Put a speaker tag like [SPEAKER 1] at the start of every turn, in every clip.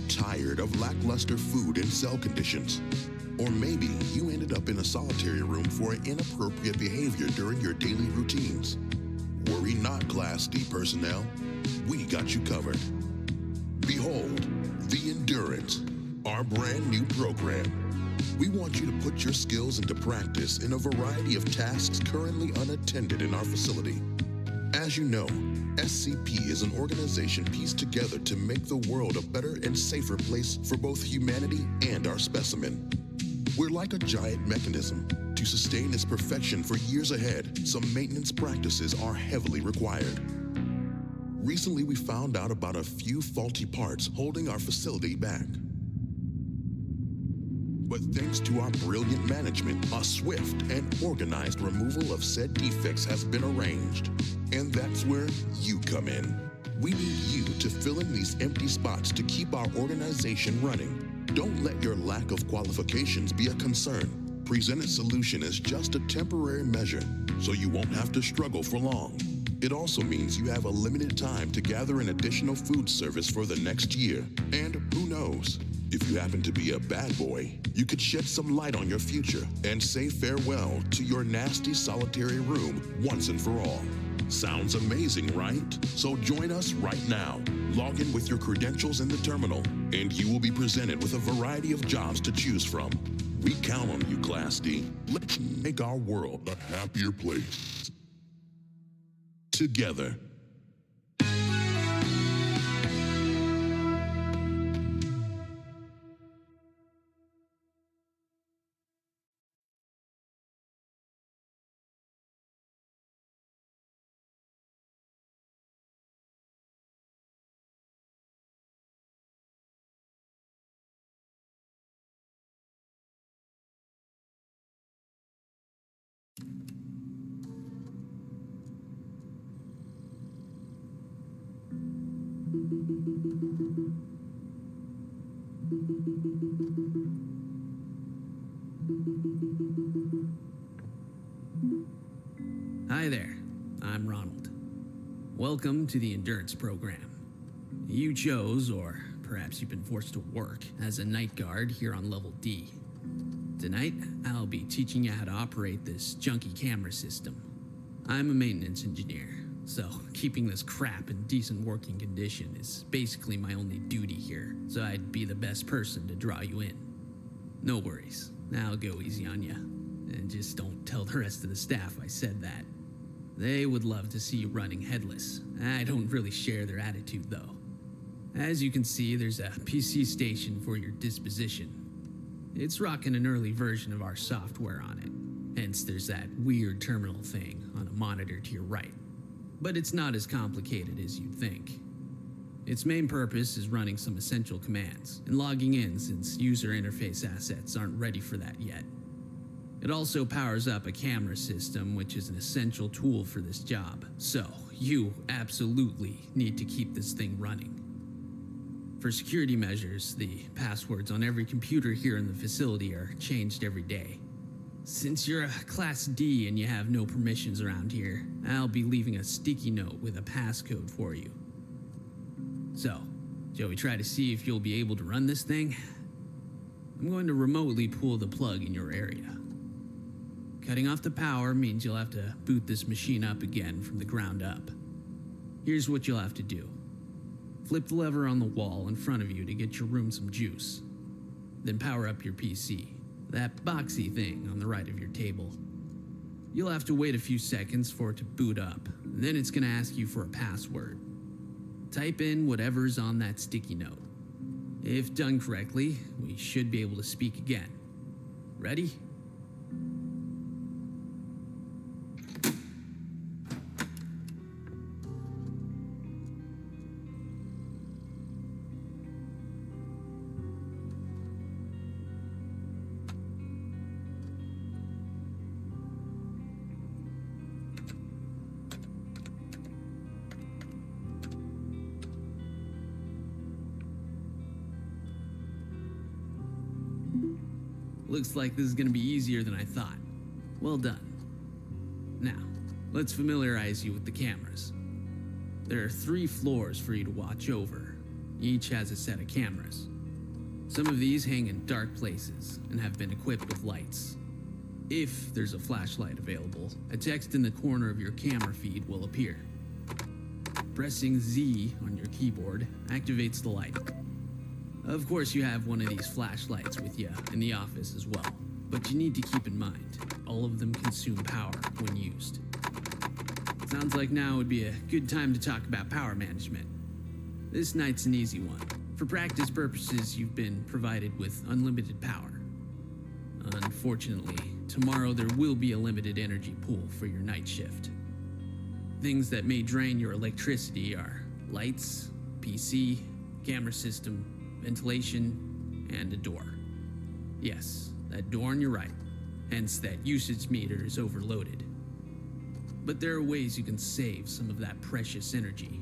[SPEAKER 1] tired of lackluster food and cell conditions? Or maybe you ended up in a solitary room for inappropriate behavior during your daily routines. Worry not, Class D personnel. We got you covered. Behold, the Endurance, our brand new program. We want you to put your skills into practice in a variety of tasks currently unattended in our facility. As you know, SCP is an organization pieced together to make the world a better and safer place for both humanity and our specimen. We're like a giant mechanism. To sustain its perfection for years ahead, some maintenance practices are heavily required. Recently, we found out about a few faulty parts holding our facility back. But thanks to our brilliant management, a swift and organized removal of said defects has been arranged. And that's where you come in. We need you to fill in these empty spots to keep our organization running. Don't let your lack of qualifications be a concern. Presented solution is just a temporary measure, so you won't have to struggle for long. It also means you have a limited time to gather an additional food service for the next year. And who knows? If you happen to be a bad boy, you could shed some light on your future and say farewell to your nasty solitary room once and for all. Sounds amazing, right? So join us right now. Log in with your credentials in the terminal, and you will be presented with a variety of jobs to choose from. We count on you, Class D. Let's make our world a happier place. Together.
[SPEAKER 2] Hi there, I'm Ronald. Welcome to the Endurance program. You chose, or perhaps you've been forced to work, as a night guard here on level D. Tonight, I'll be teaching you how to operate this junky camera system. I'm a maintenance engineer, so keeping this crap in decent working condition is basically my only duty here, so I'd be the best person to draw you in. No worries, I'll go easy on you. And just don't tell the rest of the staff I said that. They would love to see you running headless. I don't really share their attitude, though. As you can see, there's a PC station for your disposition. It's rocking an early version of our software on it. Hence, there's that weird terminal thing on a monitor to your right. But it's not as complicated as you'd think. Its main purpose is running some essential commands and logging in since user interface assets aren't ready for that yet. It also powers up a camera system, which is an essential tool for this job. So, you absolutely need to keep this thing running. For security measures, the passwords on every computer here in the facility are changed every day. Since you're a Class D and you have no permissions around here, I'll be leaving a sticky note with a passcode for you. So, shall we try to see if you'll be able to run this thing? I'm going to remotely pull the plug in your area. Cutting off the power means you'll have to boot this machine up again from the ground up. Here's what you'll have to do. Flip the lever on the wall in front of you to get your room some juice. Then power up your PC, that boxy thing on the right of your table. You'll have to wait a few seconds for it to boot up, and then it's going to ask you for a password. Type in whatever's on that sticky note. If done correctly, we should be able to speak again. Ready? Looks like this is going to be easier than I thought. Well done. Now, let's familiarize you with the cameras. There are 3 floors for you to watch over. Each has a set of cameras. Some of these hang in dark places and have been equipped with lights. If there's a flashlight available, a text in the corner of your camera feed will appear. Pressing Z on your keyboard activates the light. Of course, you have one of these flashlights with you in the office as well, but you need to keep in mind, all of them consume power when used. Sounds like now would be a good time to talk about power management. This night's an easy one. For practice purposes, you've been provided with unlimited power. Unfortunately, tomorrow there will be a limited energy pool for your night shift. Things that may drain your electricity are lights, PC, camera system, ventilation, and a door. Yes, that door on your right, hence that usage meter is overloaded. But there are ways you can save some of that precious energy.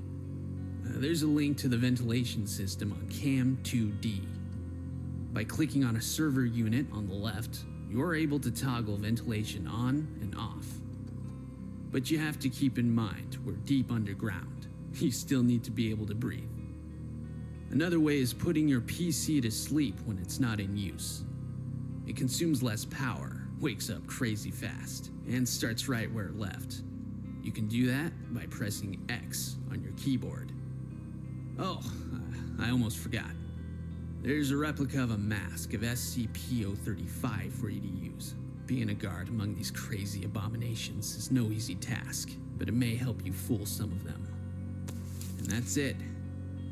[SPEAKER 2] There's a link to the ventilation system on Cam2D. By clicking on a server unit on the left, you're able to toggle ventilation on and off. But you have to keep in mind, we're deep underground. You still need to be able to breathe. Another way is putting your PC to sleep when it's not in use. It consumes less power, wakes up crazy fast, and starts right where it left. You can do that by pressing X on your keyboard. Oh, I almost forgot. There's a replica of a mask of SCP-035 for you to use. Being a guard among these crazy abominations is no easy task, but it may help you fool some of them. And that's it.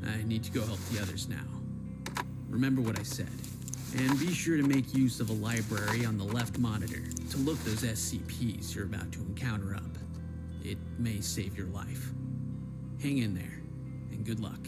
[SPEAKER 2] I need to go help the others now. Remember what I said. And be sure to make use of a library on the left monitor to look those SCPs you're about to encounter up. It may save your life. Hang in there, and good luck.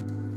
[SPEAKER 3] you